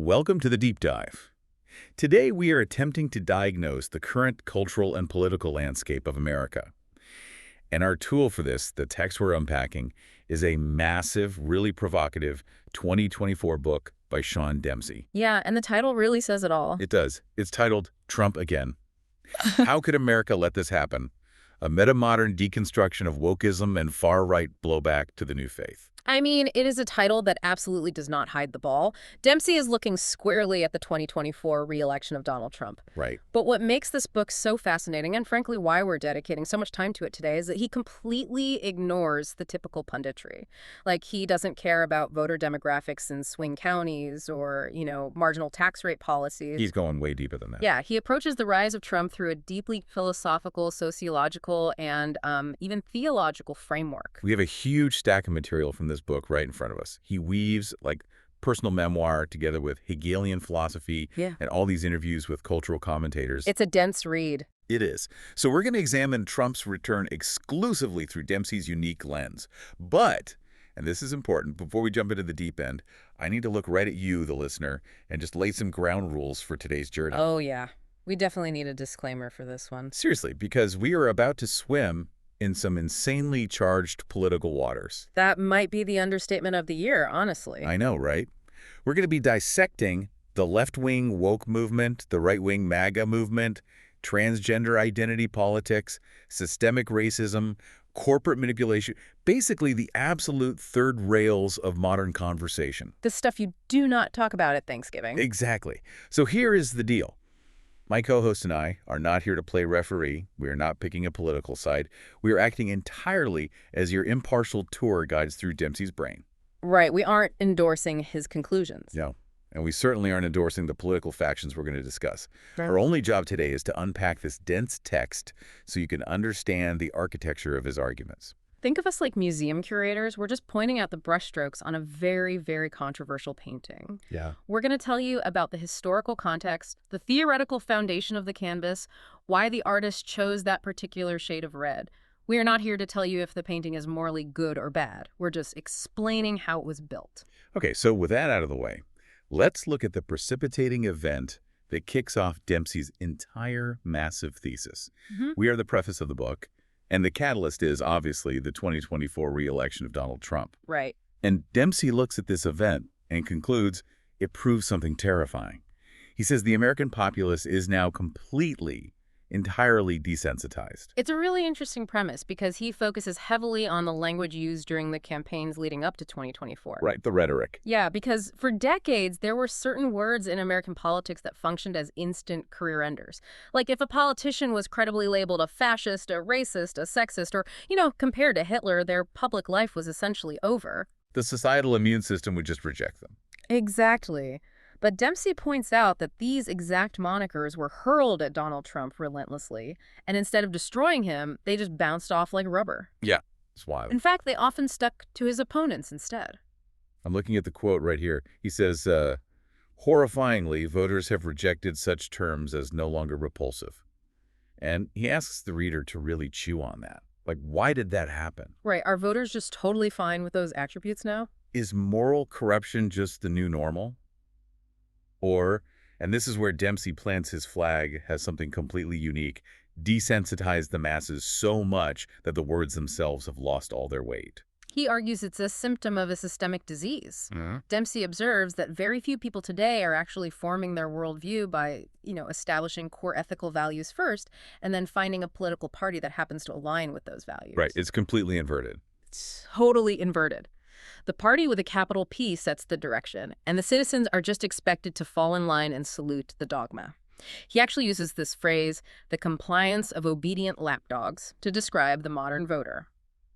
Welcome to the Deep Dive. Today we are attempting to diagnose the current cultural and political landscape of America. And our tool for this, the text we're unpacking, is a massive, really provocative 2024 book by Sean Dempsey. Yeah, and the title really says it all. It does. It's titled Trump Again. How could America let this happen? A metamodern deconstruction of wokeism and far-right blowback to the new faith. I mean, it is a title that absolutely does not hide the ball. Dempsey is looking squarely at the 2024 re-election of Donald Trump. Right. But what makes this book so fascinating, and frankly why we're dedicating so much time to it today, is that he completely ignores the typical punditry. Like, he doesn't care about voter demographics in swing counties or, marginal tax rate policies. He's going way deeper than that. Yeah, he approaches the rise of Trump through a deeply philosophical, sociological, and even theological framework. We have a huge stack of material from this book right in front of us. He weaves personal memoir together with Hegelian philosophy and all these interviews with cultural commentators. It's a dense read. It is. So we're going to examine Trump's return exclusively through Dempsey's unique lens. But, and this is important, before we jump into the deep end, I need to look right at you, the listener, and just lay some ground rules for today's journey. Oh, yeah. We definitely need a disclaimer for this one. Seriously, because we are about to swim in some insanely charged political waters. That might be the understatement of the year, honestly. I know, right? We're going to be dissecting the left-wing woke movement, the right-wing MAGA movement, transgender identity politics, systemic racism, corporate manipulation, basically the absolute third rails of modern conversation. The stuff you do not talk about at Thanksgiving. Exactly. So here is the deal. My co-host and I are not here to play referee. We are not picking a political side. We are acting entirely as your impartial tour guides through Dempsey's brain. Right. We aren't endorsing his conclusions. No. And we certainly aren't endorsing the political factions we're going to discuss. Right. Our only job today is to unpack this dense text so you can understand the architecture of his arguments. Think of us like museum curators. We're just pointing out the brushstrokes on a very, very controversial painting. Yeah. We're going to tell you about the historical context, the theoretical foundation of the canvas, why the artist chose that particular shade of red. We are not here to tell you if the painting is morally good or bad. We're just explaining how it was built. Okay, so with that out of the way, let's look at the precipitating event that kicks off Dempsey's entire massive thesis. We are the preface of the book. And the catalyst is, obviously, the 2024 re-election of Donald Trump. Right. And Dempsey looks at this event and concludes it proves something terrifying. He says the American populace is now entirely desensitized. It's a really interesting premise because he focuses heavily on the language used during the campaigns leading up to 2024. Right, the rhetoric. Yeah, because for decades, there were certain words in American politics that functioned as instant career enders. Like if a politician was credibly labeled a fascist, a racist, a sexist, or, compared to Hitler, their public life was essentially over. The societal immune system would just reject them. Exactly. But Dempsey points out that these exact monikers were hurled at Donald Trump relentlessly, and instead of destroying him, they just bounced off like rubber. Yeah, it's wild. In fact, they often stuck to his opponents instead. I'm looking at the quote right here. He says, horrifyingly, voters have rejected such terms as no longer repulsive. And he asks the reader to really chew on that. Like, why did that happen? Right. Are voters just totally fine with those attributes now? Is moral corruption just the new normal? Or, and this is where Dempsey plants his flag, has something completely unique, desensitize the masses so much that the words themselves have lost all their weight. He argues it's a symptom of a systemic disease. Dempsey observes that very few people today are actually forming their worldview by, establishing core ethical values first, and then finding a political party that happens to align with those values. Right. It's completely inverted. It's totally inverted. The party with a capital P sets the direction, and the citizens are just expected to fall in line and salute the dogma. He actually uses this phrase, the compliance of obedient lapdogs, to describe the modern voter.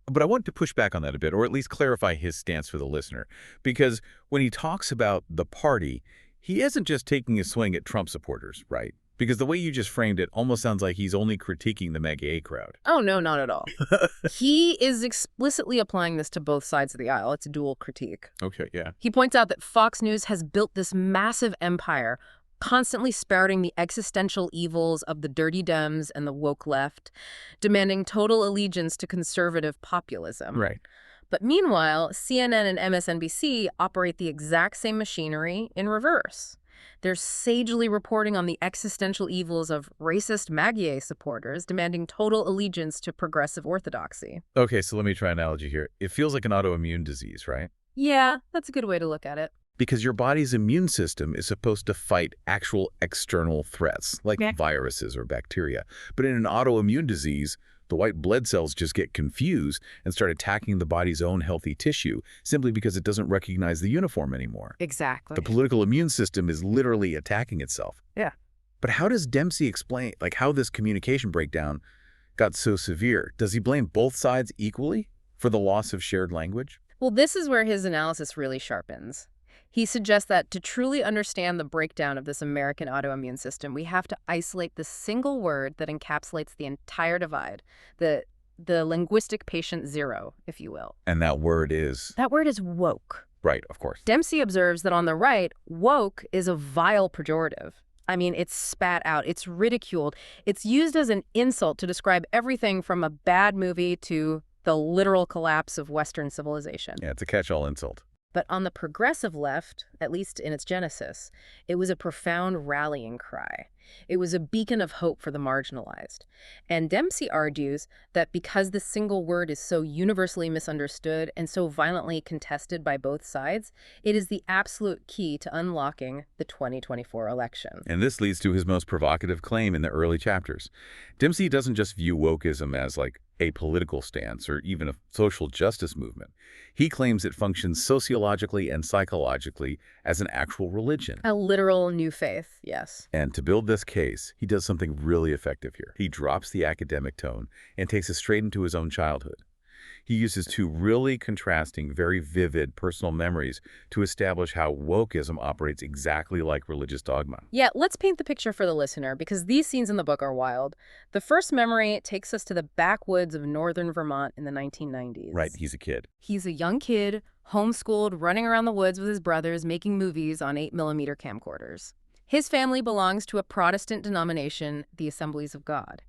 But I want to push back on that a bit, or at least clarify his stance for the listener. Because when he talks about the party, he isn't just taking a swing at Trump supporters, right? Because the way you just framed it almost sounds like he's only critiquing the MAGA crowd. Oh, no, not at all. He is explicitly applying this to both sides of the aisle. It's a dual critique. Okay, yeah. He points out that Fox News has built this massive empire, constantly spouting the existential evils of the dirty Dems and the woke left, demanding total allegiance to conservative populism. Right. But meanwhile, CNN and MSNBC operate the exact same machinery in reverse. They're sagely reporting on the existential evils of racist MAGA supporters demanding total allegiance to progressive orthodoxy. Okay, so let me try an analogy here. It feels like an autoimmune disease, right? Yeah, that's a good way to look at it. Because your body's immune system is supposed to fight actual external threats, like Yeah. viruses or bacteria. But in an autoimmune disease, the white blood cells just get confused and start attacking the body's own healthy tissue simply because it doesn't recognize the uniform anymore. Exactly. The political immune system is literally attacking itself. Yeah. But how does Dempsey explain, how this communication breakdown got so severe? Does he blame both sides equally for the loss of shared language? Well, this is where his analysis really sharpens. He suggests that to truly understand the breakdown of this American autoimmune system, we have to isolate the single word that encapsulates the entire divide, the linguistic patient zero, if you will. And that word is? That word is woke. Right, of course. Dempsey observes that on the right, woke is a vile pejorative. I mean, it's spat out, it's ridiculed, it's used as an insult to describe everything from a bad movie to the literal collapse of Western civilization. Yeah, it's a catch-all insult. But on the progressive left, at least in its genesis, it was a profound rallying cry. It was a beacon of hope for the marginalized. And Dempsey argues that because the single word is so universally misunderstood and so violently contested by both sides, it is the absolute key to unlocking the 2024 election. And this leads to his most provocative claim in the early chapters. Dempsey doesn't just view wokeism as a political stance or even a social justice movement. He claims it functions sociologically and psychologically as an actual religion. A literal new faith, yes. And to build this case, he does something really effective here. He drops the academic tone and takes us straight into his own childhood. He uses two really contrasting, very vivid personal memories to establish how wokeism operates exactly like religious dogma. Yeah, let's paint the picture for the listener, because these scenes in the book are wild. The first memory takes us to the backwoods of northern Vermont in the 1990s. Right, he's a kid. He's a young kid, homeschooled, running around the woods with his brothers, making movies on 8mm camcorders. His family belongs to a Protestant denomination, the Assemblies of God.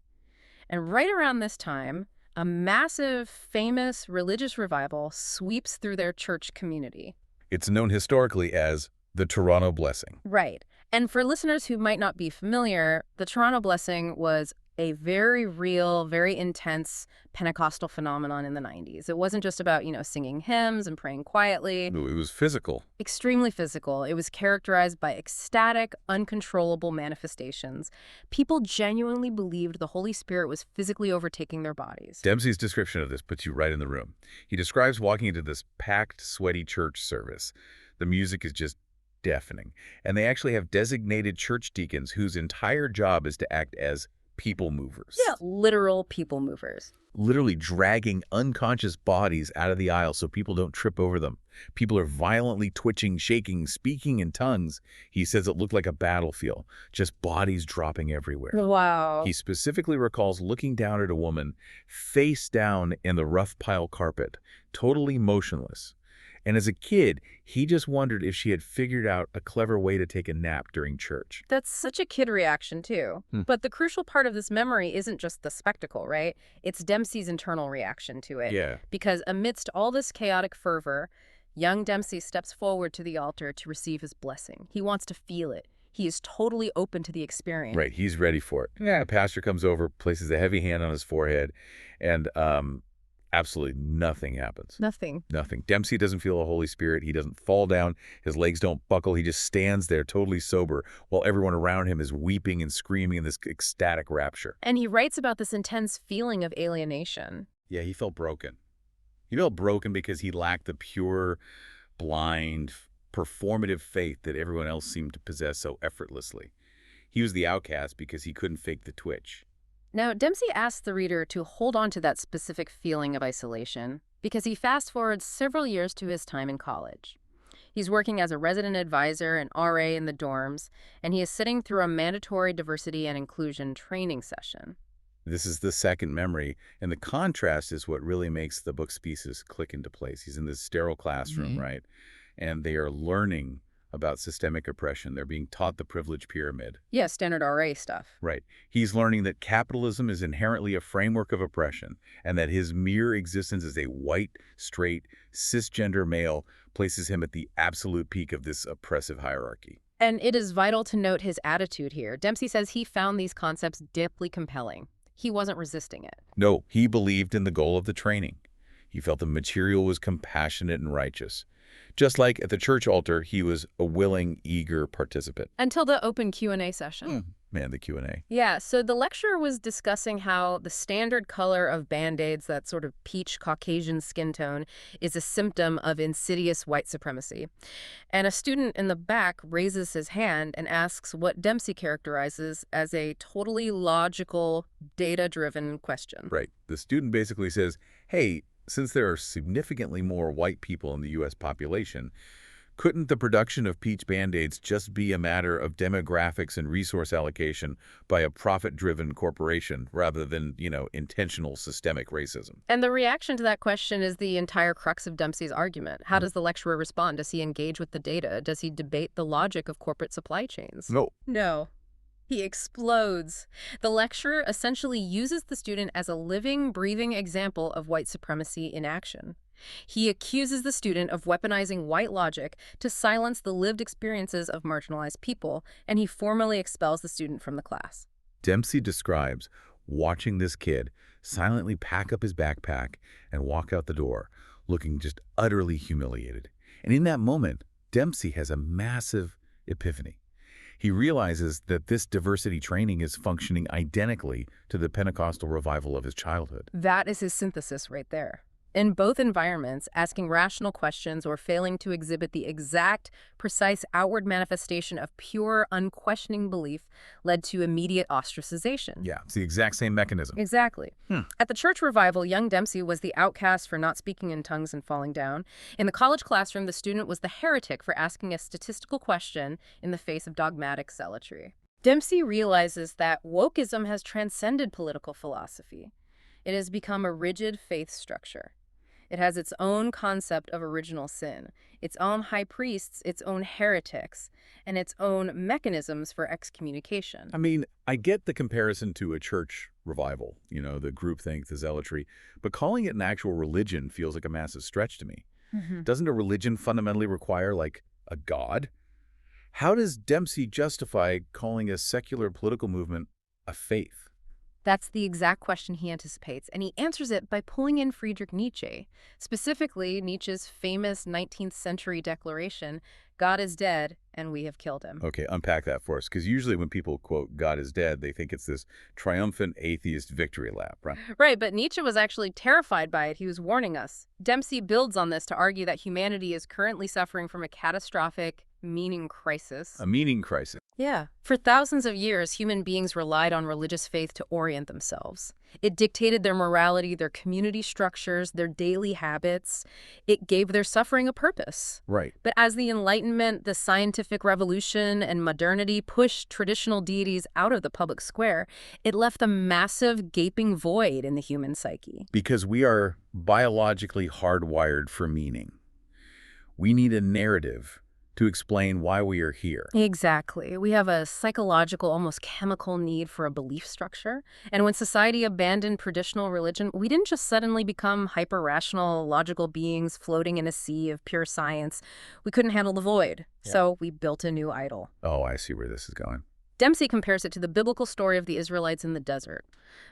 And right around this time, a massive, famous religious revival sweeps through their church community. It's known historically as the Toronto Blessing. Right. And for listeners who might not be familiar, the Toronto Blessing was a very real, very intense Pentecostal phenomenon in the 90s. It wasn't just about, singing hymns and praying quietly. No, it was physical. Extremely physical. It was characterized by ecstatic, uncontrollable manifestations. People genuinely believed the Holy Spirit was physically overtaking their bodies. Dempsey's description of this puts you right in the room. He describes walking into this packed, sweaty church service. The music is just deafening. And they actually have designated church deacons whose entire job is to act as people movers. Yeah, literal people movers. Literally dragging unconscious bodies out of the aisle so people don't trip over them. People are violently twitching, shaking, speaking in tongues. He says it looked like a battlefield, just bodies dropping everywhere. Wow. He specifically recalls looking down at a woman face down in the rough pile carpet, totally motionless. And as a kid, he just wondered if she had figured out a clever way to take a nap during church. That's such a kid reaction, too. But the crucial part of this memory isn't just the spectacle, right? It's Dempsey's internal reaction to it. Yeah. Because amidst all this chaotic fervor, young Dempsey steps forward to the altar to receive his blessing. He wants to feel it. He is totally open to the experience. Right, he's ready for it. Yeah. A pastor comes over, places a heavy hand on his forehead, and absolutely nothing happens. Nothing. Dempsey doesn't feel the Holy Spirit. He doesn't fall down. His legs don't buckle. He just stands there totally sober while everyone around him is weeping and screaming in this ecstatic rapture. And he writes about this intense feeling of alienation. Yeah, he felt broken. He felt broken because he lacked the pure, blind, performative faith that everyone else seemed to possess so effortlessly. He was the outcast because he couldn't fake the twitch. Now, Dempsey asks the reader to hold on to that specific feeling of isolation because he fast-forwards several years to his time in college. He's working as a resident advisor and RA in the dorms, and he is sitting through a mandatory diversity and inclusion training session. This is the second memory, and the contrast is what really makes the book's pieces click into place. He's in this sterile classroom, right? And they are learning about systemic oppression. They're being taught the privilege pyramid. Yeah, standard RA stuff. Right. He's learning that capitalism is inherently a framework of oppression and that his mere existence as a white, straight, cisgender male places him at the absolute peak of this oppressive hierarchy. And it is vital to note his attitude here. Dempsey says he found these concepts deeply compelling. He wasn't resisting it. No, he believed in the goal of the training. He felt the material was compassionate and righteous. Just like at the church altar, he was a willing, eager participant. Until the open Q&A session. Man, the Q&A. Yeah, so the lecturer was discussing how the standard color of Band-Aids, that sort of peach Caucasian skin tone, is a symptom of insidious white supremacy. And a student in the back raises his hand and asks what Dempsey characterizes as a totally logical, data-driven question. Right. The student basically says, hey, since there are significantly more white people in the U.S. population, couldn't the production of peach Band-Aids just be a matter of demographics and resource allocation by a profit-driven corporation rather than, intentional systemic racism? And the reaction to that question is the entire crux of Dempsey's argument. How does the lecturer respond? Does he engage with the data? Does he debate the logic of corporate supply chains? No. He explodes. The lecturer essentially uses the student as a living, breathing example of white supremacy in action. He accuses the student of weaponizing white logic to silence the lived experiences of marginalized people, and he formally expels the student from the class. Dempsey describes watching this kid silently pack up his backpack and walk out the door, looking just utterly humiliated. And in that moment, Dempsey has a massive epiphany. He realizes that this diversity training is functioning identically to the Pentecostal revival of his childhood. That is his synthesis right there. In both environments, asking rational questions or failing to exhibit the exact, precise outward manifestation of pure, unquestioning belief led to immediate ostracization. Yeah, it's the exact same mechanism. Exactly. At the church revival, young Dempsey was the outcast for not speaking in tongues and falling down. In the college classroom, the student was the heretic for asking a statistical question in the face of dogmatic zealotry. Dempsey realizes that wokeism has transcended political philosophy. It has become a rigid faith structure. It has its own concept of original sin, its own high priests, its own heretics, and its own mechanisms for excommunication. I mean, I get the comparison to a church revival, the groupthink, the zealotry, but calling it an actual religion feels like a massive stretch to me. Doesn't a religion fundamentally require, a god? How does Dempsey justify calling a secular political movement a faith? That's the exact question he anticipates, and he answers it by pulling in Friedrich Nietzsche, specifically Nietzsche's famous 19th century declaration, "God is dead, and we have killed him." Okay, unpack that for us, because usually when people quote "God is dead," they think it's this triumphant atheist victory lap, right? Right, but Nietzsche was actually terrified by it. He was warning us. Dempsey builds on this to argue that humanity is currently suffering from a catastrophic meaning crisis. A meaning crisis. Yeah. For thousands of years, human beings relied on religious faith to orient themselves. It dictated their morality, their community structures, their daily habits. It gave their suffering a purpose. Right. But as the Enlightenment, the scientific revolution, and modernity pushed traditional deities out of the public square, it left a massive, gaping void in the human psyche. Because we are biologically hardwired for meaning. We need a narrative to explain why we are here. Exactly. We have a psychological, almost chemical need for a belief structure. And when society abandoned traditional religion, we didn't just suddenly become hyper-rational, logical beings floating in a sea of pure science. We couldn't handle the void. Yeah. So we built a new idol. Oh, I see where this is going. Dempsey compares it to the biblical story of the Israelites in the desert.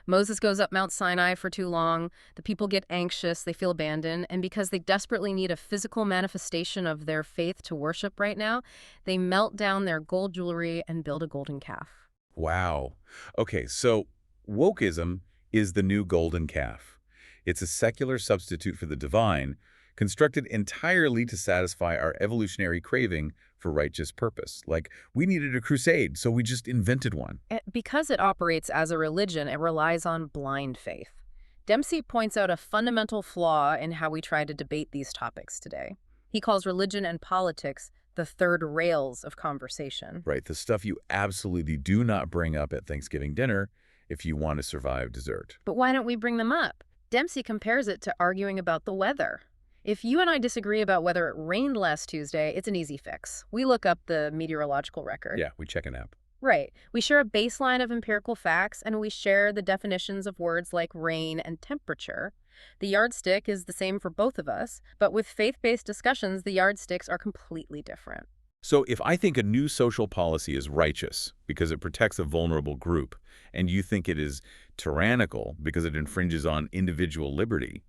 Moses goes up Mount Sinai for too long, the people get anxious, they feel abandoned, and because they desperately need a physical manifestation of their faith to worship right now, they melt down their gold jewelry and build a golden calf. Wow. Okay, so wokeism is the new golden calf. It's a secular substitute for the divine, constructed entirely to satisfy our evolutionary craving for righteous purpose. Like, we needed a crusade, so we just invented one. Because it operates as a religion, it relies on blind faith. Dempsey points out a fundamental flaw in how we try to debate these topics today. He calls religion and politics the third rails of conversation. Right, the stuff you absolutely do not bring up at Thanksgiving dinner if you want to survive dessert. But why don't we bring them up? Dempsey compares it to arguing about the weather. If you and I disagree about whether it rained last Tuesday, it's an easy fix. We look up the meteorological record. Yeah, we check an app. Right. We share a baseline of empirical facts, and we share the definitions of words like rain and temperature. The yardstick is the same for both of us, but with faith-based discussions, the yardsticks are completely different. So if I think a new social policy is righteous because it protects a vulnerable group, and you think it is tyrannical because it infringes on individual liberty,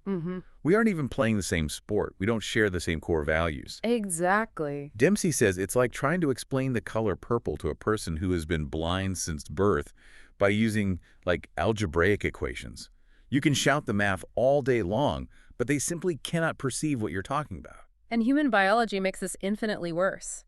we aren't even playing the same sport. We don't share the same core values. Exactly. Dempsey says it's like trying to explain the color purple to a person who has been blind since birth by using, like, algebraic equations. You can shout the math all day long, but they simply cannot perceive what you're talking about. And human biology makes this infinitely worse.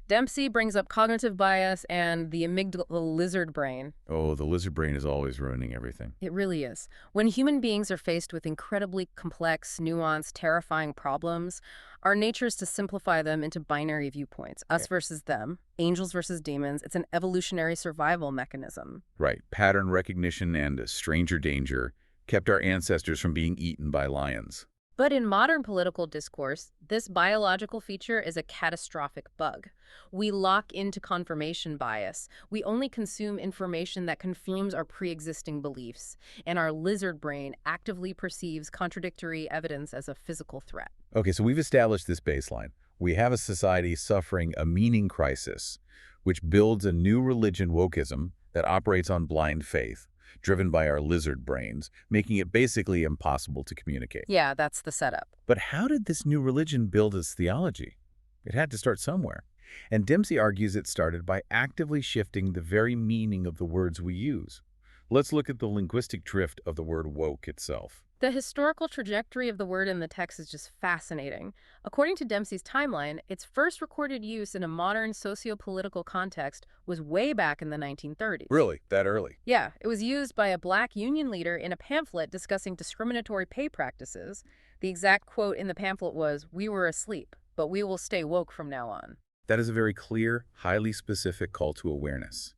Dempsey brings up cognitive bias and the amygdala lizard brain. Oh, the lizard brain is always ruining everything. It really is. When human beings are faced with incredibly complex, nuanced, terrifying problems, our nature is to simplify them into binary viewpoints. Us versus them, angels versus demons. It's an evolutionary survival mechanism. Right. Pattern recognition and stranger danger kept our ancestors from being eaten by lions. But in modern political discourse, this biological feature is a catastrophic bug. We lock into confirmation bias. We only consume information that confirms our pre-existing beliefs, and our lizard brain actively perceives contradictory evidence as a physical threat. Okay, so we've established this baseline. We have a society suffering a meaning crisis, which builds a new religion, wokeism, that operates on blind faith, driven by our lizard brains, making it basically impossible to communicate. Yeah, that's the setup. But how did this new religion build its theology? It had to start somewhere. And Dempsey argues it started by actively shifting the very meaning of the words we use. Let's look at the linguistic drift of the word woke itself. The historical trajectory of the word in the text is just fascinating. According to Dempsey's timeline, its first recorded use in a modern socio-political context was way back in the 1930s. Really? That early? Yeah, it was used by a black union leader in a pamphlet discussing discriminatory pay practices. The exact quote in the pamphlet was, "We were asleep, but we will stay woke from now on." That is a very clear, highly specific call to awareness.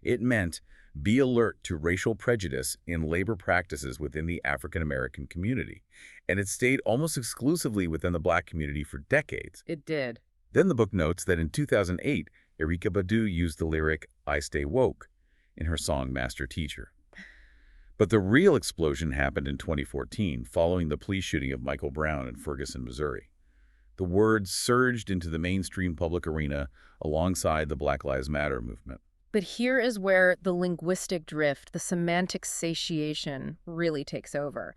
It meant be alert to racial prejudice in labor practices within the African American community, and it stayed almost exclusively within the black community for decades. It did. Then the book notes that in 2008, Erykah Badu used the lyric, "I Stay Woke," in her song Master Teacher. But the real explosion happened in 2014, following the police shooting of Michael Brown in Ferguson, Missouri. The words surged into the mainstream public arena alongside the Black Lives Matter movement. But here is where the linguistic drift, the semantic satiation, really takes over.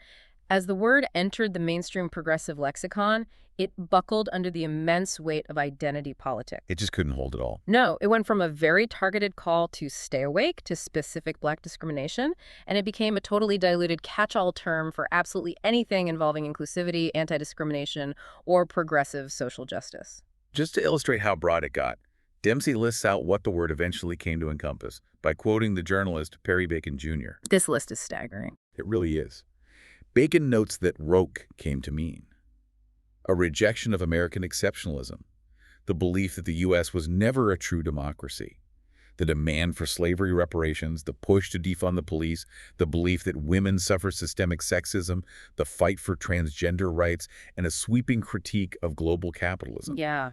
As the word entered the mainstream progressive lexicon, it buckled under the immense weight of identity politics. It just couldn't hold it all. No, it went from a very targeted call to stay awake to specific black discrimination, and it became a totally diluted catch-all term for absolutely anything involving inclusivity, anti-discrimination, or progressive social justice. Just to illustrate how broad it got, Dempsey lists out what the word eventually came to encompass by quoting the journalist Perry Bacon Jr. This list is staggering. It really is. Bacon notes that woke came to mean a rejection of American exceptionalism, the belief that the U.S. was never a true democracy, the demand for slavery reparations, the push to defund the police, the belief that women suffer systemic sexism, the fight for transgender rights, and a sweeping critique of global capitalism. Yeah.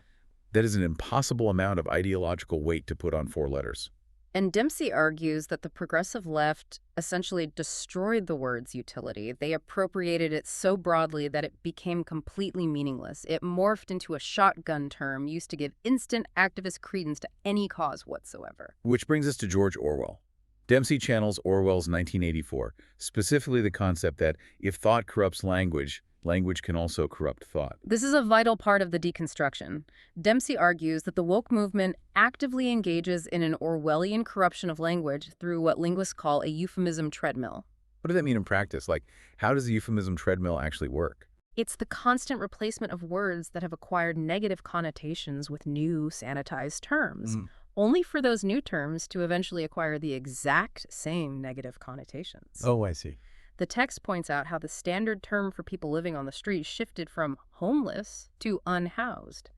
That is an impossible amount of ideological weight to put on 4 letters. And Dempsey argues that the progressive left essentially destroyed the word's utility. They appropriated it so broadly that it became completely meaningless. It morphed into a shotgun term used to give instant activist credence to any cause whatsoever. Which brings us to George Orwell. Dempsey channels Orwell's 1984, specifically the concept that if thought corrupts language, language can also corrupt thought. This is a vital part of the deconstruction. Dempsey argues that the woke movement actively engages in an Orwellian corruption of language through what linguists call a euphemism treadmill. What does that mean in practice? Like, how does the euphemism treadmill actually work? It's the constant replacement of words that have acquired negative connotations with new, sanitized terms, only for those new terms to eventually acquire the exact same negative connotations. Oh, I see. The text points out how the standard term for people living on the street shifted from homeless to unhoused.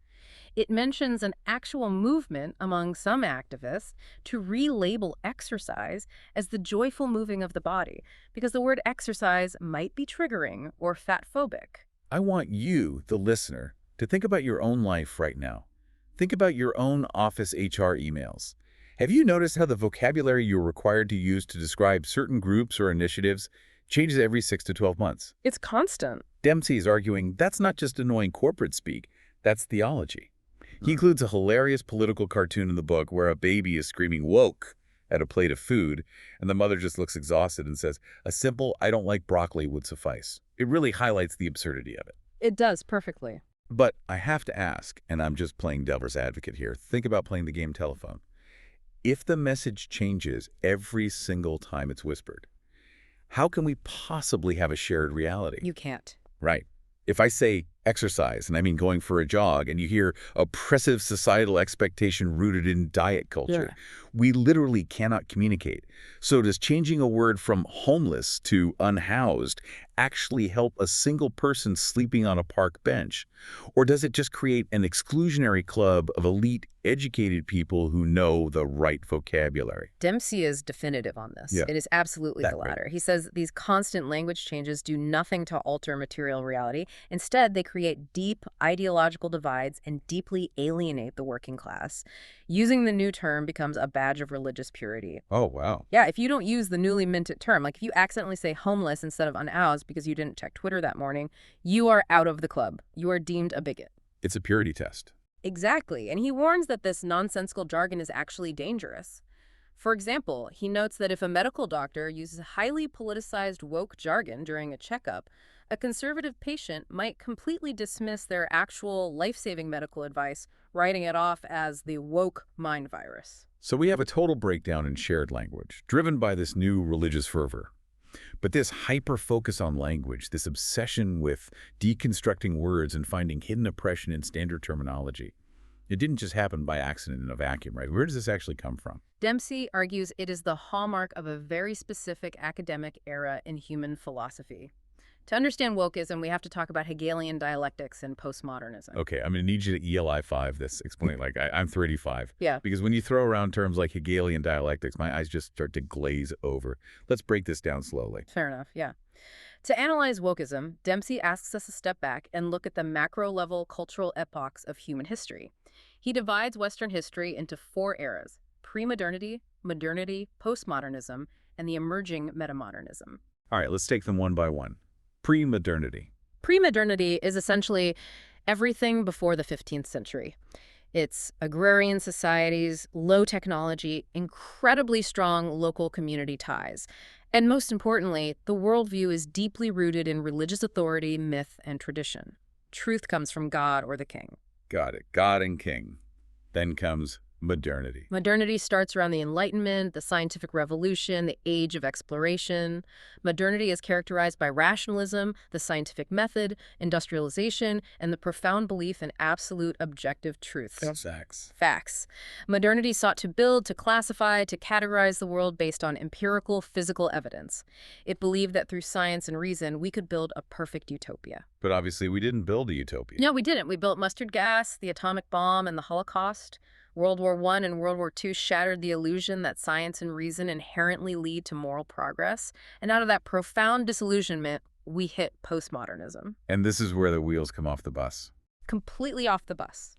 It mentions an actual movement among some activists to relabel exercise as the joyful moving of the body, because the word exercise might be triggering or fatphobic. I want you, the listener, to think about your own life right now. Think about your own office HR emails. Have you noticed how the vocabulary you're required to use to describe certain groups or initiatives changes every 6 to 12 months? It's constant. Dempsey is arguing that's not just annoying corporate speak, that's theology. He includes a hilarious political cartoon in the book where a baby is screaming woke at a plate of food, and the mother just looks exhausted and says, a simple, I don't like broccoli would suffice. It really highlights the absurdity of it. It does perfectly. But I have to ask, and I'm just playing devil's advocate here, think about playing the game telephone. If the message changes every single time it's whispered, how can we possibly have a shared reality? You can't. Right. If I say exercise, and I mean going for a jog, and you hear oppressive societal expectation rooted in diet culture, we literally cannot communicate. So does changing a word from homeless to unhoused actually help a single person sleeping on a park bench? Or does it just create an exclusionary club of elite, educated people who know the right vocabulary? Dempsey is definitive on this. Yeah. It is absolutely the That latter. He says these constant language changes do nothing to alter material reality. Instead, they create deep ideological divides and deeply alienate the working class. Using the new term becomes a badge of religious purity. Oh, wow. Yeah, if you don't use the newly minted term, like if you accidentally say homeless instead of unhoused because you didn't check Twitter that morning, you are out of the club. You are deemed a bigot. It's a purity test. Exactly, and he warns that this nonsensical jargon is actually dangerous. For example, he notes that if a medical doctor uses highly politicized woke jargon during a checkup, a conservative patient might completely dismiss their actual life-saving medical advice, writing it off as the woke mind virus. So we have a total breakdown in shared language, driven by this new religious fervor. But this hyper-focus on language, this obsession with deconstructing words and finding hidden oppression in standard terminology, it didn't just happen by accident in a vacuum, right? Where does this actually come from? Dempsey argues it is the hallmark of a very specific academic era in human philosophy. To understand wokeism, we have to talk about Hegelian dialectics and postmodernism. Okay, I'm going to need you to ELI 5 this, explain like I'm 35. Yeah. Because when you throw around terms like Hegelian dialectics, my eyes just start to glaze over. Let's break this down slowly. Fair enough, yeah. To analyze wokeism, Dempsey asks us to step back and look at the macro-level cultural epochs of human history. He divides Western history into 4 eras: pre-modernity, modernity, postmodernism, and the emerging metamodernism. All right, let's take them one by one. Pre-modernity. Pre-modernity is essentially everything before the 15th century. It's agrarian societies, low technology, incredibly strong local community ties. And most importantly, the worldview is deeply rooted in religious authority, myth, and tradition. Truth comes from God or the king. Got it. God and king. Then comes modernity. Modernity starts around the Enlightenment, the scientific revolution, the age of exploration. Modernity is characterized by rationalism, the scientific method, industrialization, and the profound belief in absolute objective truths. Facts. Modernity sought to build, to classify, to categorize the world based on empirical, physical evidence. It believed that through science and reason, we could build a perfect utopia. But obviously we didn't build a utopia. No, we didn't. We built mustard gas, the atomic bomb, and the Holocaust. World War I and World War II shattered the illusion that science and reason inherently lead to moral progress. And out of that profound disillusionment, we hit postmodernism. And this is where the wheels come off the bus. Completely off the bus.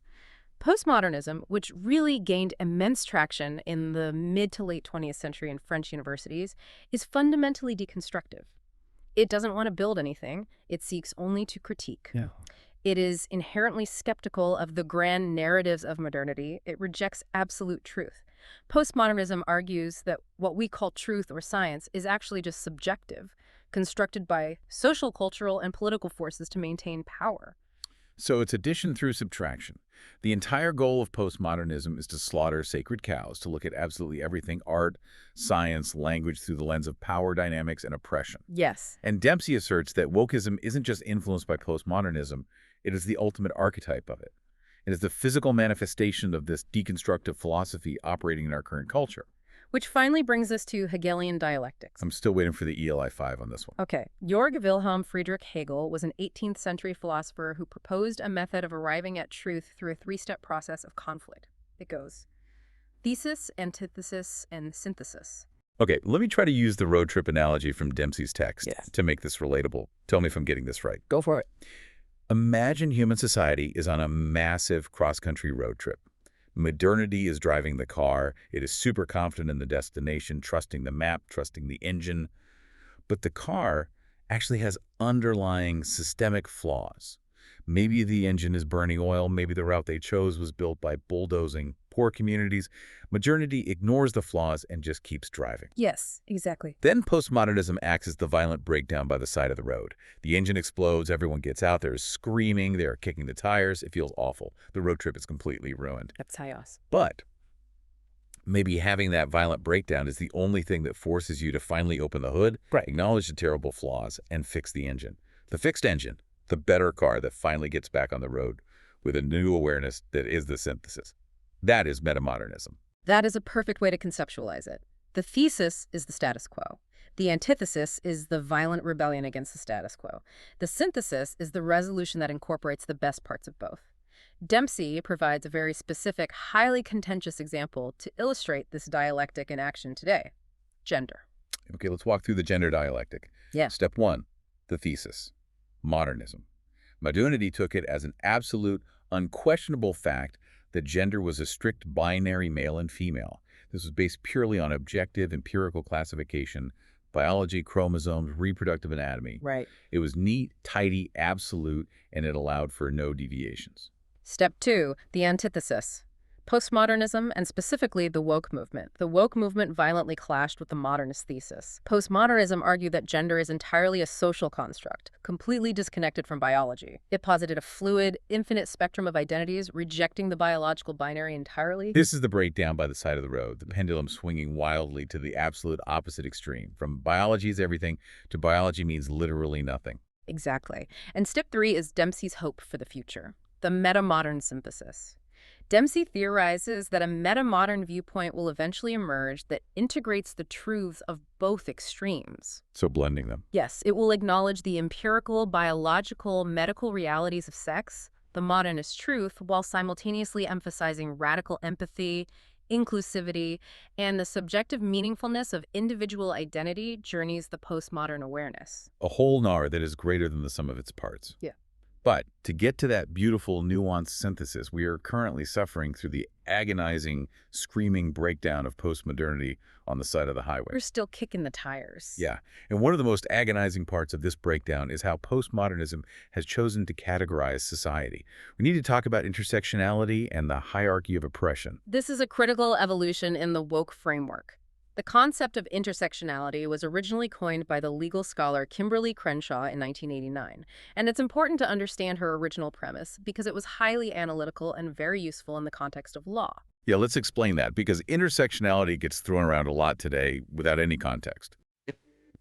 Postmodernism, which really gained immense traction in the mid to late 20th century in French universities, is fundamentally deconstructive. It doesn't want to build anything. It seeks only to critique. Yeah. It is inherently skeptical of the grand narratives of modernity. It rejects absolute truth. Postmodernism argues that what we call truth or science is actually just subjective, constructed by social, cultural, and political forces to maintain power. So it's addition through subtraction. The entire goal of postmodernism is to slaughter sacred cows, to look at absolutely everything: art, science, language through the lens of power dynamics and oppression. Yes. And Dempsey asserts that wokeism isn't just influenced by postmodernism, it is the ultimate archetype of it. It is the physical manifestation of this deconstructive philosophy operating in our current culture. Which finally brings us to Hegelian dialectics. I'm still waiting for the ELI 5 on this one. Okay. Georg Wilhelm Friedrich Hegel was an 18th century philosopher who proposed a method of arriving at truth through a 3-step process of conflict. It goes thesis, antithesis, and synthesis. Okay, let me try to use the road trip analogy from Dempsey's text Yes. to make this relatable. Tell me if I'm getting this right. Go for it. Imagine human society is on a massive cross-country road trip. Modernity is driving the car. It is super confident in the destination, trusting the map, trusting the engine. But the car actually has underlying systemic flaws. Maybe the engine is burning oil. Maybe the route they chose was built by bulldozing poor communities. Modernity ignores the flaws and just keeps driving. Yes, exactly. Then postmodernism acts as the violent breakdown by the side of the road. The engine explodes, everyone gets out, they're screaming, they're kicking the tires, it feels awful. The road trip is completely ruined. That's chaos. But maybe having that violent breakdown is the only thing that forces you to finally open the hood, acknowledge the terrible flaws, and fix the engine. The fixed engine, the better car that finally gets back on the road with a new awareness that is the synthesis. That is metamodernism. That is a perfect way to conceptualize it. The thesis is the status quo. The antithesis is the violent rebellion against the status quo. The synthesis is the resolution that incorporates the best parts of both. Dempsey provides a very specific, highly contentious example to illustrate this dialectic in action today. Gender. Okay, let's walk through the gender dialectic. Yeah. Step 1, the thesis. Modernism. Modernity took it as an absolute, unquestionable fact that gender was a strict binary male and female. This was based purely on objective, empirical classification, biology, chromosomes, reproductive anatomy. Right. It was neat, tidy, absolute, and it allowed for no deviations. Step 2, the antithesis. Postmodernism, and specifically the woke movement. The woke movement violently clashed with the modernist thesis. Postmodernism argued that gender is entirely a social construct, completely disconnected from biology. It posited a fluid, infinite spectrum of identities, rejecting the biological binary entirely. This is the breakdown by the side of the road, the pendulum swinging wildly to the absolute opposite extreme. From biology is everything to biology means literally nothing. Exactly. And step 3 is Dempsey's hope for the future. The metamodern synthesis. Dempsey theorizes that a metamodern viewpoint will eventually emerge that integrates the truths of both extremes. So blending them. Yes, it will acknowledge the empirical, biological, medical realities of sex, the modernist truth, while simultaneously emphasizing radical empathy, inclusivity, and the subjective meaningfulness of individual identity journeys the postmodern awareness. A whole NAR that is greater than the sum of its parts. Yeah. But to get to that beautiful, nuanced synthesis, we are currently suffering through the agonizing, screaming breakdown of postmodernity on the side of the highway. We're still kicking the tires. Yeah, and one of the most agonizing parts of this breakdown is how postmodernism has chosen to categorize society. We need to talk about intersectionality and the hierarchy of oppression. This is a critical evolution in the woke framework. The concept of intersectionality was originally coined by the legal scholar Kimberly Crenshaw in 1989, and it's important to understand her original premise because it was highly analytical and very useful in the context of law. Yeah, let's explain that, because intersectionality gets thrown around a lot today without any context.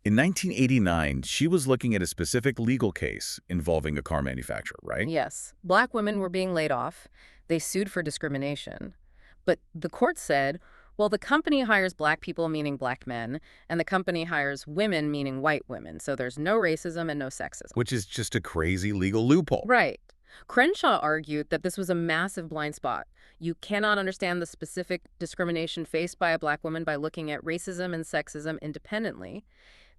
In 1989, she was looking at a specific legal case involving a car manufacturer, right? Yes, Black women were being laid off. They sued for discrimination. But the court said, well, the company hires Black people, meaning Black men, and the company hires women, meaning white women, so there's no racism and no sexism. Which is just a crazy legal loophole. Right. Crenshaw argued that this was a massive blind spot. You cannot understand the specific discrimination faced by a Black woman by looking at racism and sexism independently.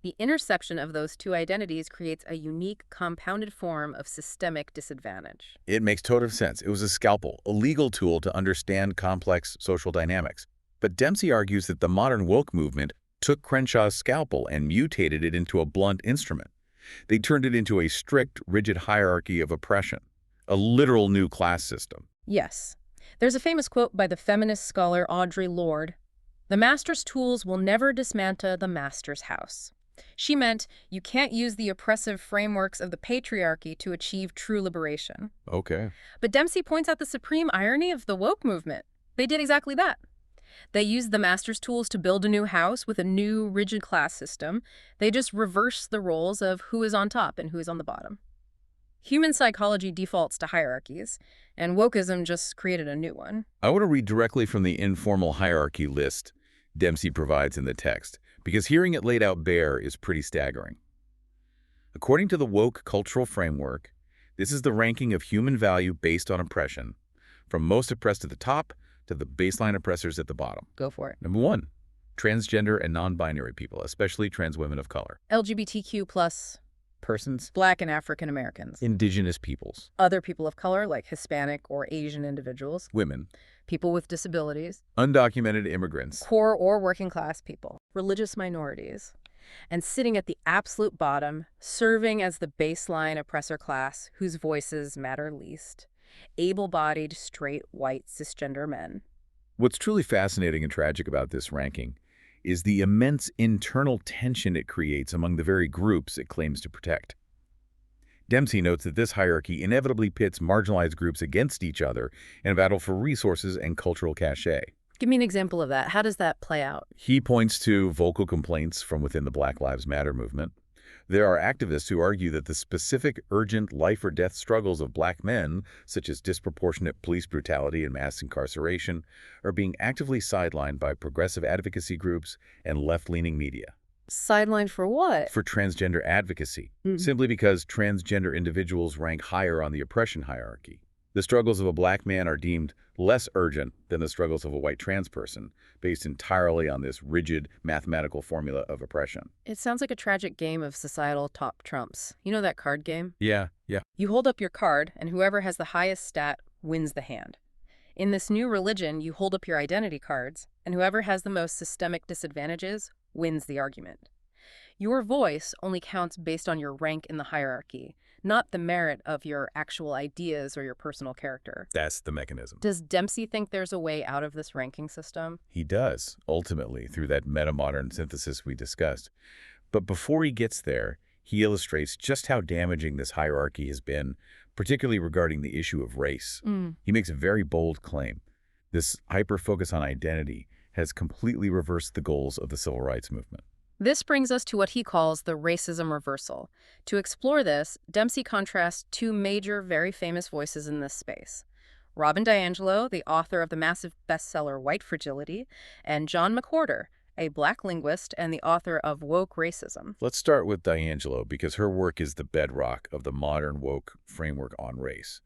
The intersection of those two identities creates a unique, compounded form of systemic disadvantage. It makes total sense. It was a scalpel, a legal tool to understand complex social dynamics. But Dempsey argues that the modern woke movement took Crenshaw's scalpel and mutated it into a blunt instrument. They turned it into a strict, rigid hierarchy of oppression, a literal new class system. Yes. There's a famous quote by the feminist scholar Audre Lorde. "The master's tools will never dismantle the master's house." She meant you can't use the oppressive frameworks of the patriarchy to achieve true liberation. Okay. But Dempsey points out the supreme irony of the woke movement. They did exactly that. They used the master's tools to build a new house with a new rigid class system. They just reversed the roles of who is on top and who is on the bottom. Human psychology defaults to hierarchies, and wokeism just created a new one. I want to read directly from the informal hierarchy list Dempsey provides in the text, because hearing it laid out bare is pretty staggering. According to the woke cultural framework, this is the ranking of human value based on oppression, from most oppressed at the top to the baseline oppressors at the bottom. Go for it. Number 1, transgender and non-binary people, especially trans women of color. LGBTQ+, persons, Black and African Americans. indigenous peoples, Other people of color, like Hispanic or Asian individuals. women, People with disabilities. undocumented immigrants. Poor or working class people. Religious minorities. And sitting at the absolute bottom, serving as the baseline oppressor class whose voices matter least. Able-bodied, straight, white, cisgender men. What's truly fascinating and tragic about this ranking is the immense internal tension it creates among the very groups it claims to protect. Dempsey notes that this hierarchy inevitably pits marginalized groups against each other in a battle for resources and cultural cachet. Give me an example of that. How does that play out? He points to vocal complaints from within the Black Lives Matter movement. There are activists who argue that the specific, urgent life-or-death struggles of Black men, such as disproportionate police brutality and mass incarceration, are being actively sidelined by progressive advocacy groups and left-leaning media. Sidelined for what? For transgender advocacy, simply because transgender individuals rank higher on the oppression hierarchy. The struggles of a Black man are deemed less urgent than the struggles of a white trans person, based entirely on this rigid mathematical formula of oppression. It sounds like a tragic game of societal top trumps. You know that card game? Yeah. You hold up your card, and whoever has the highest stat wins the hand. In this new religion, you hold up your identity cards, and whoever has the most systemic disadvantages wins the argument. Your voice only counts based on your rank in the hierarchy, not the merit of your actual ideas or your personal character. That's the mechanism. Does Dempsey think there's a way out of this ranking system? He does, ultimately, through that metamodern synthesis we discussed. But before he gets there, he illustrates just how damaging this hierarchy has been, particularly regarding the issue of race. He makes a very bold claim. This hyper-focus on identity has completely reversed the goals of the civil rights movement. This brings us to what he calls the racism reversal. To explore this, Dempsey contrasts two major, very famous voices in this space. Robin DiAngelo, the author of the massive bestseller White Fragility, and John McWhorter, a Black linguist and the author of Woke Racism. Let's start with DiAngelo, because her work is the bedrock of the modern woke framework on race.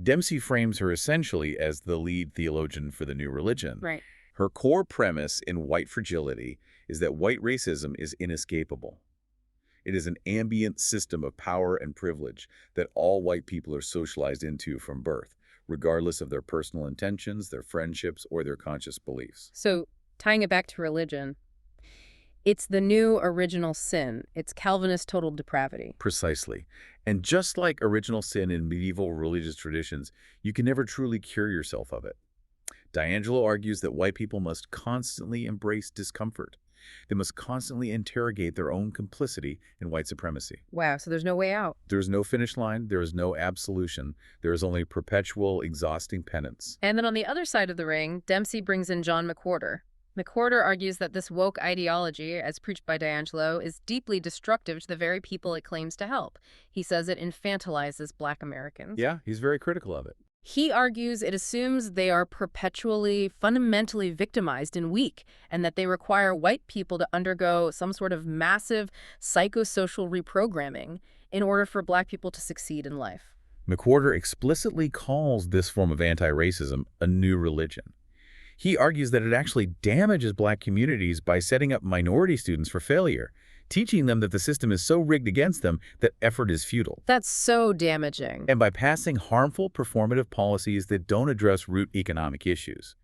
Dempsey frames her essentially as the lead theologian for the new religion. Right. Her core premise in White Fragility is that white racism is inescapable. It is an ambient system of power and privilege that all white people are socialized into from birth, regardless of their personal intentions, their friendships, or their conscious beliefs. So, tying it back to religion, it's the new original sin. It's Calvinist total depravity. Precisely. And just like original sin in medieval religious traditions, you can never truly cure yourself of it. DiAngelo argues that white people must constantly embrace discomfort. They must constantly interrogate their own complicity in white supremacy. Wow, so there's no way out. There is no finish line. There is no absolution. There is only perpetual, exhausting penance. And then on the other side of the ring, Dempsey brings in John McWhorter. McWhorter argues that this woke ideology, as preached by DiAngelo, is deeply destructive to the very people it claims to help. He says it infantilizes Black Americans. Yeah, he's very critical of it. He argues it assumes they are perpetually, fundamentally victimized and weak, and that they require white people to undergo some sort of massive psychosocial reprogramming in order for Black people to succeed in life. McWhorter explicitly calls this form of anti-racism a new religion. He argues that it actually damages Black communities by setting up minority students for failure, teaching them that the system is so rigged against them that effort is futile. That's so damaging. And by passing harmful performative policies that don't address root economic issues.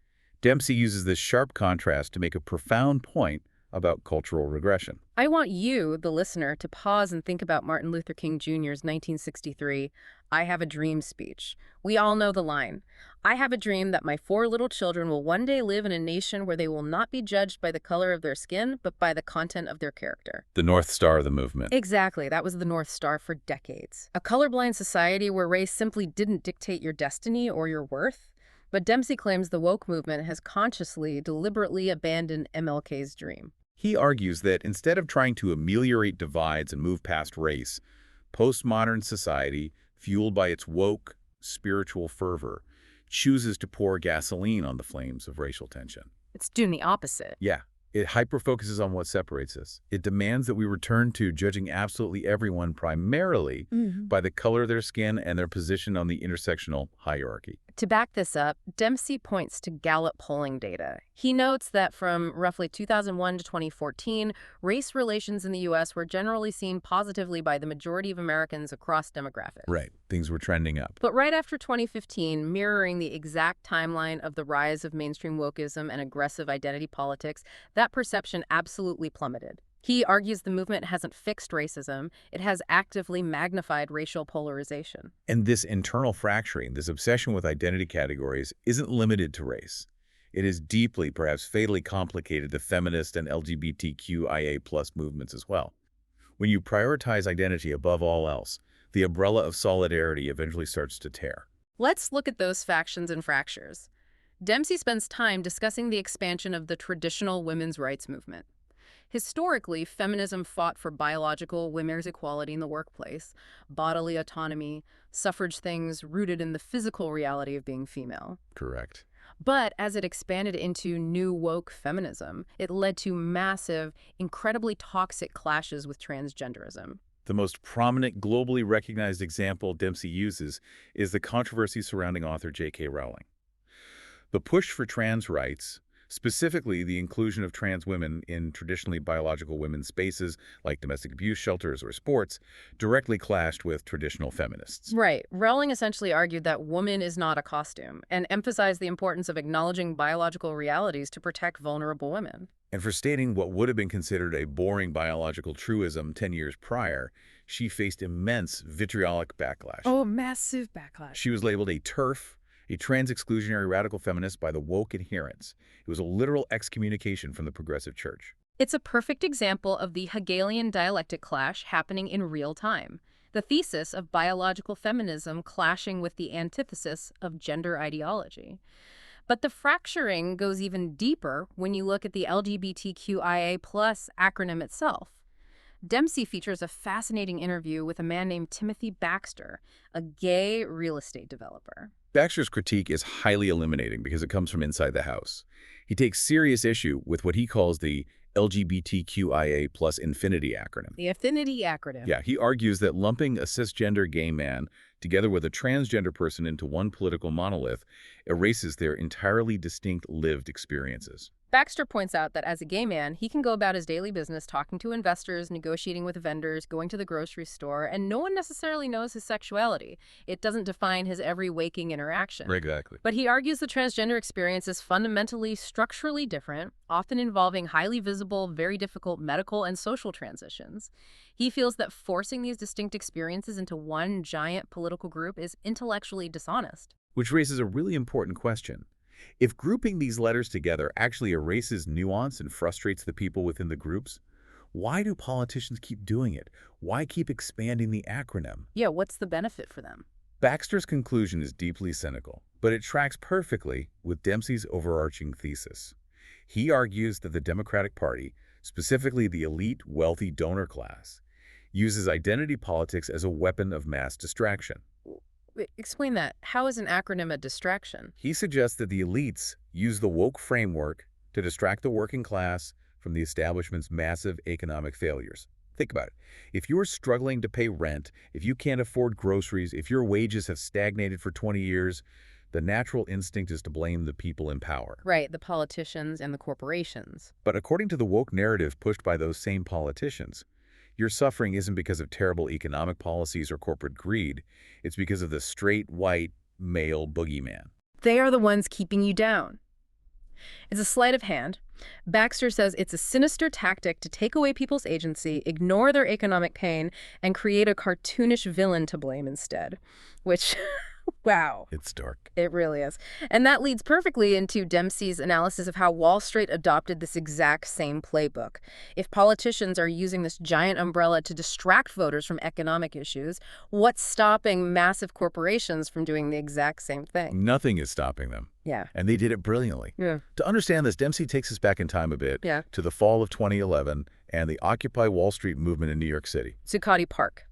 Dempsey uses this sharp contrast to make a profound point about cultural regression. I want you, the listener, to pause and think about Martin Luther King Jr.'s 1963 "I Have a Dream" speech. We all know the line. "I have a dream that my 4 little children will one day live in a nation where they will not be judged by the color of their skin, but by the content of their character." The North Star of the movement. Exactly. That was the North Star for decades. A colorblind society where race simply didn't dictate your destiny or your worth. But Dempsey claims the woke movement has consciously, deliberately abandoned MLK's dream. He argues that instead of trying to ameliorate divides and move past race, postmodern society, fueled by its woke, spiritual fervor, chooses to pour gasoline on the flames of racial tension. It's doing the opposite. Yeah, it hyper-focuses on what separates us. It demands that we return to judging absolutely everyone primarily by the color of their skin and their position on the intersectional hierarchy. To back this up, Dempsey points to Gallup polling data. He notes that from roughly 2001 to 2014, race relations in the U.S. were generally seen positively by the majority of Americans across demographics. Right. Things were trending up. But right after 2015, mirroring the exact timeline of the rise of mainstream wokeism and aggressive identity politics, that perception absolutely plummeted. He argues the movement hasn't fixed racism, it has actively magnified racial polarization. And this internal fracturing, this obsession with identity categories, isn't limited to race. It has deeply, perhaps fatally complicated the feminist and LGBTQIA+ movements as well. When you prioritize identity above all else, the umbrella of solidarity eventually starts to tear. Let's look at those factions and fractures. Dempsey spends time discussing the expansion of the traditional women's rights movement. Historically, feminism fought for biological women's equality in the workplace, bodily autonomy, suffrage, things rooted in the physical reality of being female. Correct. But as it expanded into new woke feminism, it led to massive, incredibly toxic clashes with transgenderism. The most prominent, globally recognized example Dempsey uses is the controversy surrounding author J.K. Rowling. The push for trans rights, specifically the inclusion of trans women in traditionally biological women's spaces like domestic abuse shelters or sports, directly clashed with traditional feminists. Right. Rowling essentially argued that woman is not a costume and emphasized the importance of acknowledging biological realities to protect vulnerable women. And for stating what would have been considered a boring biological truism 10 years prior, she faced immense vitriolic backlash. Oh, massive backlash. She was labeled a TERF, a trans-exclusionary radical feminist, by the woke adherents. It was a literal excommunication from the progressive church. It's a perfect example of the Hegelian dialectic clash happening in real time. The thesis of biological feminism clashing with the antithesis of gender ideology. But the fracturing goes even deeper when you look at the LGBTQIA+ acronym itself. Dempsey features a fascinating interview with a man named Timothy Baxter, a gay real estate developer. Baxter's critique is highly illuminating because it comes from inside the house. He takes serious issue with what he calls the LGBTQIA+ infinity acronym. The affinity acronym. Yeah, he argues that lumping a cisgender gay man together with a transgender person into one political monolith erases their entirely distinct lived experiences. Baxter points out that as a gay man, he can go about his daily business talking to investors, negotiating with vendors, going to the grocery store, and no one necessarily knows his sexuality. It doesn't define his every waking interaction. Exactly. But he argues the transgender experience is fundamentally, structurally different, often involving highly visible, very difficult medical and social transitions. He feels that forcing these distinct experiences into one giant political group is intellectually dishonest. Which raises a really important question. If grouping these letters together actually erases nuance and frustrates the people within the groups, why do politicians keep doing it? Why keep expanding the acronym? Yeah, what's the benefit for them? Baxter's conclusion is deeply cynical, but it tracks perfectly with Dempsey's overarching thesis. He argues that the Democratic Party, specifically the elite, wealthy donor class, uses identity politics as a weapon of mass distraction. Explain that. How is an acronym a distraction? He suggests that the elites use the woke framework to distract the working class from the establishment's massive economic failures. Think about it. If you're struggling to pay rent, if you can't afford groceries, if your wages have stagnated for 20 years, the natural instinct is to blame the people in power. Right, the politicians and the corporations. But according to the woke narrative pushed by those same politicians, your suffering isn't because of terrible economic policies or corporate greed. It's because of the straight, white, male boogeyman. They are the ones keeping you down. It's a sleight of hand. Baxter says it's a sinister tactic to take away people's agency, ignore their economic pain, and create a cartoonish villain to blame instead. Which, wow. It's dark. It really is. And that leads perfectly into Dempsey's analysis of how Wall Street adopted this exact same playbook. If politicians are using this giant umbrella to distract voters from economic issues, what's stopping massive corporations from doing the exact same thing? Nothing is stopping them. Yeah. And they did it brilliantly. Yeah. To understand this, Dempsey takes us back in time a bit to the fall of 2011 and the Occupy Wall Street movement in New York City. Zuccotti Park.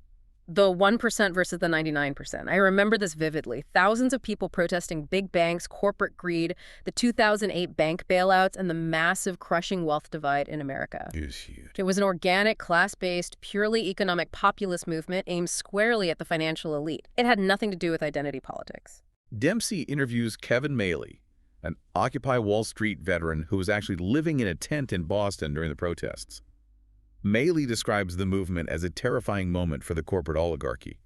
The 1% versus the 99%. I remember this vividly. Thousands of people protesting big banks, corporate greed, the 2008 bank bailouts, and the massive crushing wealth divide in America. It was huge. It was an organic, class-based, purely economic populist movement aimed squarely at the financial elite. It had nothing to do with identity politics. Dempsey interviews Kevin Maley, an Occupy Wall Street veteran who was actually living in a tent in Boston during the protests. Maley describes the movement as a terrifying moment for the corporate oligarchy.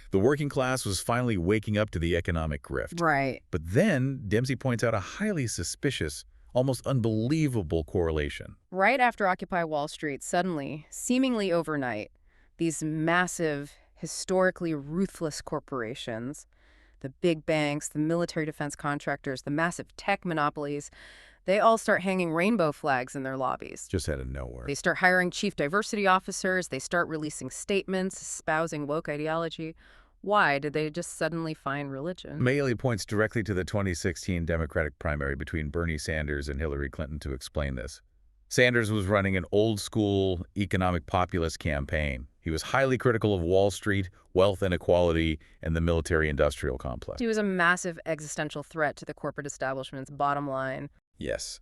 The working class was finally waking up to the economic grift. Right. But then Dempsey points out a highly suspicious, almost unbelievable correlation. Right after Occupy Wall Street, suddenly, seemingly overnight, these massive, historically ruthless corporations, the big banks, the military defense contractors, the massive tech monopolies, they all start hanging rainbow flags in their lobbies. Just out of nowhere. They start hiring chief diversity officers. They start releasing statements, espousing woke ideology. Why did they just suddenly find religion? Maley points directly to the 2016 Democratic primary between Bernie Sanders and Hillary Clinton to explain this. Sanders was running an old-school economic populist campaign. He was highly critical of Wall Street, wealth inequality, and the military-industrial complex. He was a massive existential threat to the corporate establishment's bottom line. Yes.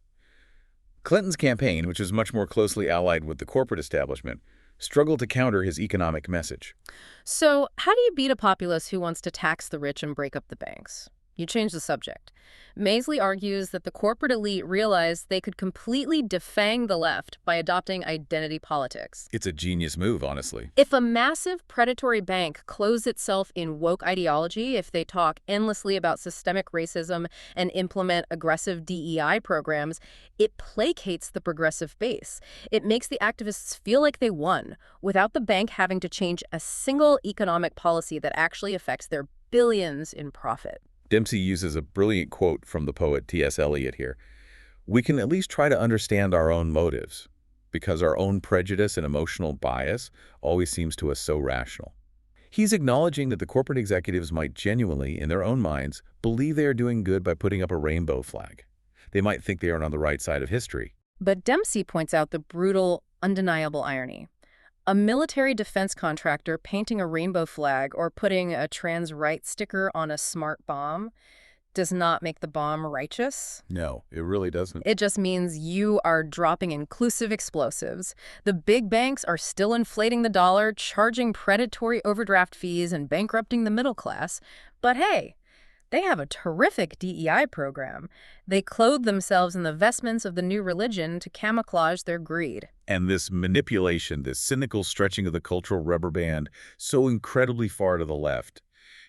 Clinton's campaign, which was much more closely allied with the corporate establishment, struggled to counter his economic message. So how do you beat a populace who wants to tax the rich and break up the banks? You change the subject. Maisley argues that the corporate elite realized they could completely defang the left by adopting identity politics. It's a genius move, honestly. If a massive predatory bank clothes itself in woke ideology, if they talk endlessly about systemic racism and implement aggressive DEI programs, it placates the progressive base. It makes the activists feel like they won, without the bank having to change a single economic policy that actually affects their billions in profit. Dempsey uses a brilliant quote from the poet T.S. Eliot here. We can at least try to understand our own motives, because our own prejudice and emotional bias always seems to us so rational. He's acknowledging that the corporate executives might genuinely, in their own minds, believe they are doing good by putting up a rainbow flag. They might think they are on the right side of history. But Dempsey points out the brutal, undeniable irony. A military defense contractor painting a rainbow flag or putting a trans right sticker on a smart bomb does not make the bomb righteous. No, it really doesn't. It just means you are dropping inclusive explosives. The big banks are still inflating the dollar, charging predatory overdraft fees and bankrupting the middle class. But hey, they have a terrific DEI program. They clothe themselves in the vestments of the new religion to camouflage their greed. And this manipulation, this cynical stretching of the cultural rubber band so incredibly far to the left,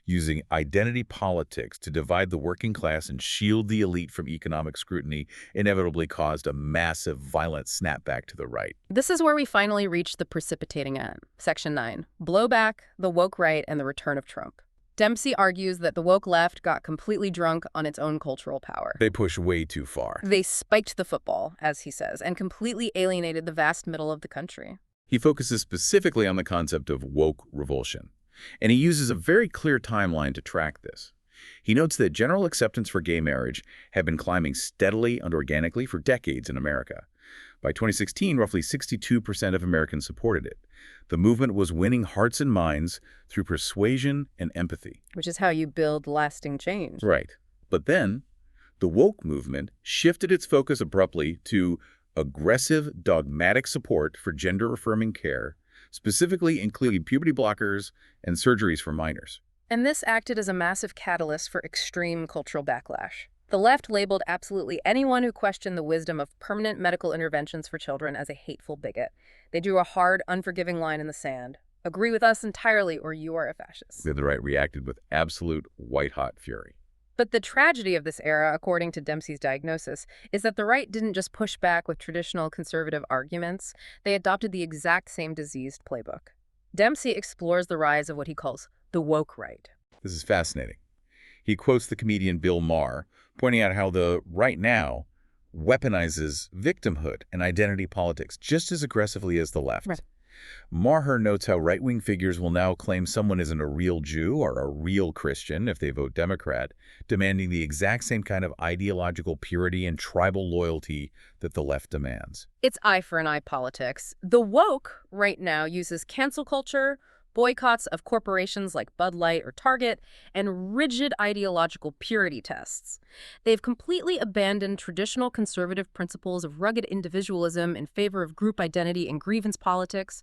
using identity politics to divide the working class and shield the elite from economic scrutiny, inevitably caused a massive, violent snapback to the right. This is where we finally reach the precipitating end. Section 9, blowback, the woke right, and the return of Trump. Dempsey argues that the woke left got completely drunk on its own cultural power. They push way too far. They spiked the football, as he says, and completely alienated the vast middle of the country. He focuses specifically on the concept of woke revulsion, and he uses a very clear timeline to track this. He notes that general acceptance for gay marriage had been climbing steadily and organically for decades in America. By 2016, roughly 62% of Americans supported it. The movement was winning hearts and minds through persuasion and empathy. Which is how you build lasting change. Right. But then, the woke movement shifted its focus abruptly to aggressive, dogmatic support for gender-affirming care, specifically including puberty blockers and surgeries for minors. And this acted as a massive catalyst for extreme cultural backlash. The left labeled absolutely anyone who questioned the wisdom of permanent medical interventions for children as a hateful bigot. They drew a hard, unforgiving line in the sand. Agree with us entirely or you are a fascist. The right reacted with absolute white-hot fury. But the tragedy of this era, according to Dempsey's diagnosis, is that the right didn't just push back with traditional conservative arguments. They adopted the exact same diseased playbook. Dempsey explores the rise of what he calls the woke right. This is fascinating. He quotes the comedian Bill Maher, pointing out how the right now weaponizes victimhood and identity politics just as aggressively as the left. Right. Maher notes how right-wing figures will now claim someone isn't a real Jew or a real Christian if they vote Democrat, demanding the exact same kind of ideological purity and tribal loyalty that the left demands. It's eye for an eye politics. The woke right now uses cancel culture, boycotts of corporations like Bud Light or Target, and rigid ideological purity tests. They've completely abandoned traditional conservative principles of rugged individualism in favor of group identity and grievance politics.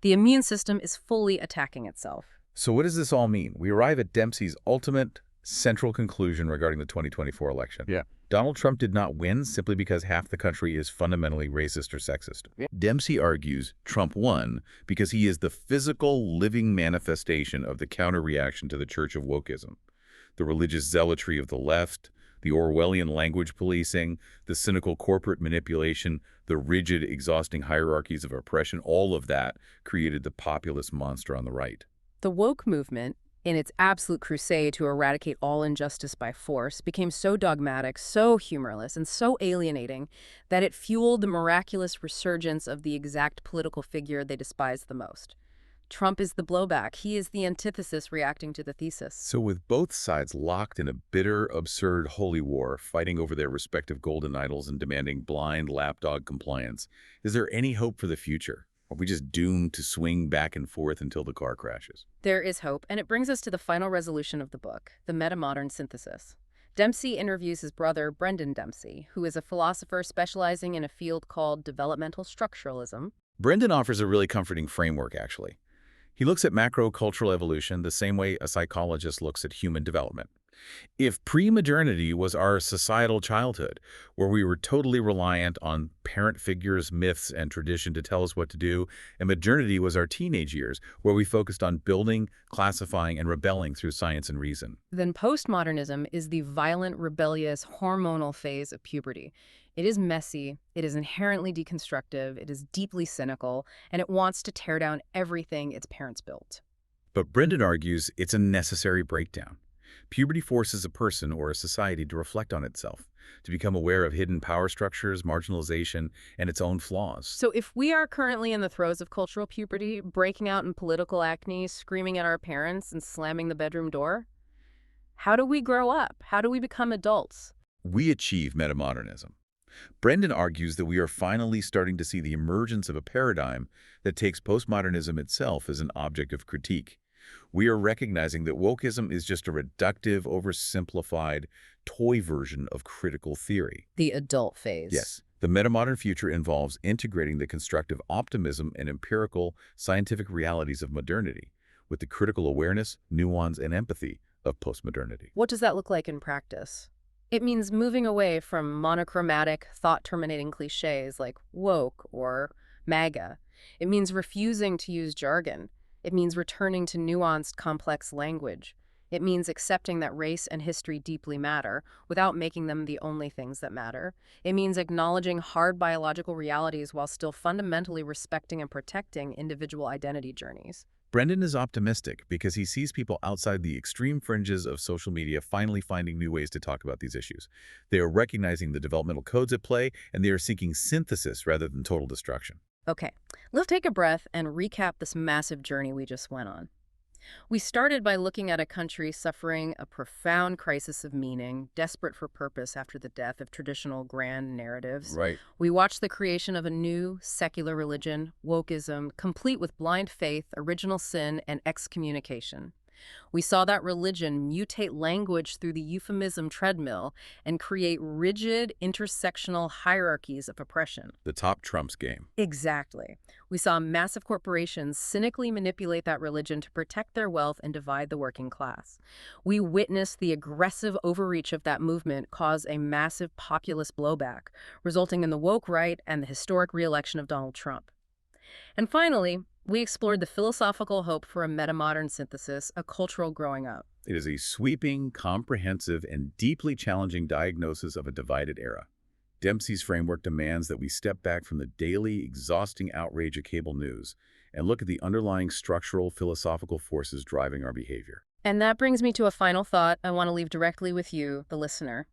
The immune system is fully attacking itself. So what does this all mean? We arrive at Dempsey's ultimate Central conclusion regarding the 2024 election. Yeah. Donald Trump did not win simply because half the country is fundamentally racist or sexist. Yeah. Dempsey argues Trump won because he is the physical, living manifestation of the counter-reaction to the Church of Wokeism. The religious zealotry of the left, the Orwellian language policing, the cynical corporate manipulation, the rigid, exhausting hierarchies of oppression, all of that created the populist monster on the right. The woke movement, in its absolute crusade to eradicate all injustice by force, became so dogmatic, so humorless, and so alienating that it fueled the miraculous resurgence of the exact political figure they despised the most. Trump is the blowback. He is the antithesis reacting to the thesis. So with both sides locked in a bitter, absurd holy war, fighting over their respective golden idols and demanding blind lapdog compliance, is there any hope for the future? Are we just doomed to swing back and forth until the car crashes? There is hope, and it brings us to the final resolution of the book, the Metamodern synthesis. Dempsey interviews his brother, Brendan Dempsey, who is a philosopher specializing in a field called developmental structuralism. Brendan offers a really comforting framework, actually. He looks at macro-cultural evolution the same way a psychologist looks at human development. If pre-modernity was our societal childhood, where we were totally reliant on parent figures, myths, and tradition to tell us what to do, and modernity was our teenage years, where we focused on building, classifying, and rebelling through science and reason, then postmodernism is the violent, rebellious, hormonal phase of puberty. It is messy, it is inherently deconstructive, it is deeply cynical, and it wants to tear down everything its parents built. But Brendan argues it's a necessary breakdown. Puberty forces a person or a society to reflect on itself, to become aware of hidden power structures, marginalization, and its own flaws. So if we are currently in the throes of cultural puberty, breaking out in political acne, screaming at our parents, and slamming the bedroom door, how do we grow up? How do we become adults? We achieve metamodernism. Brendan argues that we are finally starting to see the emergence of a paradigm that takes postmodernism itself as an object of critique. We are recognizing that wokeism is just a reductive, oversimplified, toy version of critical theory. The adult phase. Yes. The metamodern future involves integrating the constructive optimism and empirical, scientific realities of modernity with the critical awareness, nuance, and empathy of postmodernity. What does that look like in practice? It means moving away from monochromatic, thought-terminating cliches like woke or MAGA. It means refusing to use jargon. It means returning to nuanced, complex language. It means accepting that race and history deeply matter without making them the only things that matter. It means acknowledging hard biological realities while still fundamentally respecting and protecting individual identity journeys. Brendan is optimistic because he sees people outside the extreme fringes of social media finally finding new ways to talk about these issues. They are recognizing the developmental codes at play, and they are seeking synthesis rather than total destruction. Okay, let's take a breath and recap this massive journey we just went on. We started by looking at a country suffering a profound crisis of meaning, desperate for purpose after the death of traditional grand narratives. Right. We watched the creation of a new secular religion, wokeism, complete with blind faith, original sin, and excommunication. We saw that religion mutate language through the euphemism treadmill and create rigid, intersectional hierarchies of oppression. The top trumps game. Exactly. We saw massive corporations cynically manipulate that religion to protect their wealth and divide the working class. We witnessed the aggressive overreach of that movement cause a massive populist blowback, resulting in the woke right and the historic reelection of Donald Trump. And finally, we explored the philosophical hope for a metamodern synthesis, a cultural growing up. It is a sweeping, comprehensive, and deeply challenging diagnosis of a divided era. Dempsey's framework demands that we step back from the daily, exhausting outrage of cable news and look at the underlying structural, philosophical forces driving our behavior. And that brings me to a final thought I want to leave directly with you, the listener.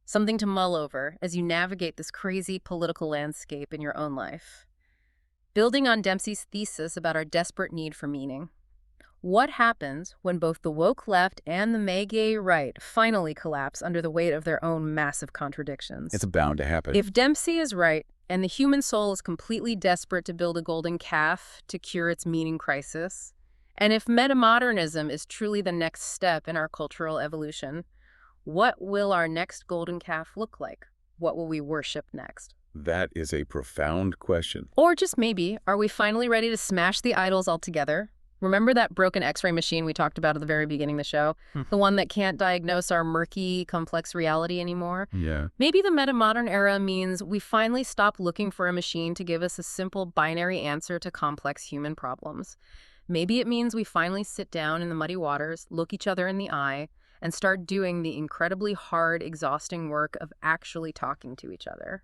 Something to mull over as you navigate this crazy political landscape in your own life. Building on Dempsey's thesis about our desperate need for meaning, what happens when both the woke left and the MAGA right finally collapse under the weight of their own massive contradictions? It's bound to happen. If Dempsey is right, and the human soul is completely desperate to build a golden calf to cure its meaning crisis, and if metamodernism is truly the next step in our cultural evolution, what will our next golden calf look like? What will we worship next? That is a profound question. Or just maybe, are we finally ready to smash the idols altogether? Remember that broken X-ray machine we talked about at the very beginning of the show? The one that can't diagnose our murky, complex reality anymore? Yeah. Maybe the metamodern era means we finally stop looking for a machine to give us a simple binary answer to complex human problems. Maybe it means we finally sit down in the muddy waters, look each other in the eye, and start doing the incredibly hard, exhausting work of actually talking to each other.